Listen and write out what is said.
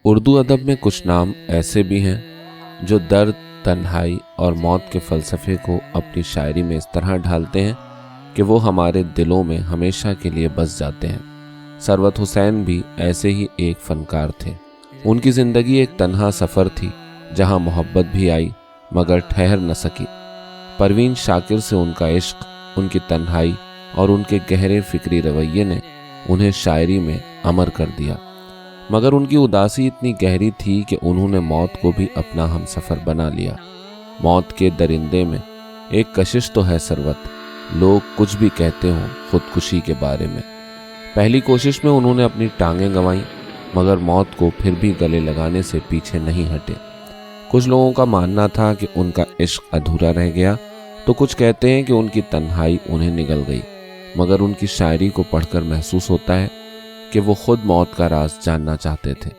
اردو ادب میں کچھ نام ایسے بھی ہیں جو درد، تنہائی اور موت کے فلسفے کو اپنی شاعری میں اس طرح ڈھالتے ہیں کہ وہ ہمارے دلوں میں ہمیشہ کے لیے بس جاتے ہیں۔ ثروت حسین بھی ایسے ہی ایک فنکار تھے۔ ان کی زندگی ایک تنہا سفر تھی جہاں محبت بھی آئی مگر ٹھہر نہ سکی۔ پروین شاکر سے ان کا عشق، ان کی تنہائی اور ان کے گہرے فکری رویے نے انہیں شاعری میں امر کر دیا، مگر ان کی اداسی اتنی گہری تھی کہ انہوں نے موت کو بھی اپنا ہم سفر بنا لیا۔ موت کے درندے میں ایک کشش تو ہے ثروت، لوگ کچھ بھی کہتے ہوں خودکشی کے بارے میں۔ پہلی کوشش میں انہوں نے اپنی ٹانگیں گنوائیں مگر موت کو پھر بھی گلے لگانے سے پیچھے نہیں ہٹے۔ کچھ لوگوں کا ماننا تھا کہ ان کا عشق ادھورا رہ گیا، تو کچھ کہتے ہیں کہ ان کی تنہائی انہیں نگل گئی، مگر ان کی شاعری کو پڑھ کر محسوس ہوتا ہے کہ وہ خود موت کا راز جاننا چاہتے تھے۔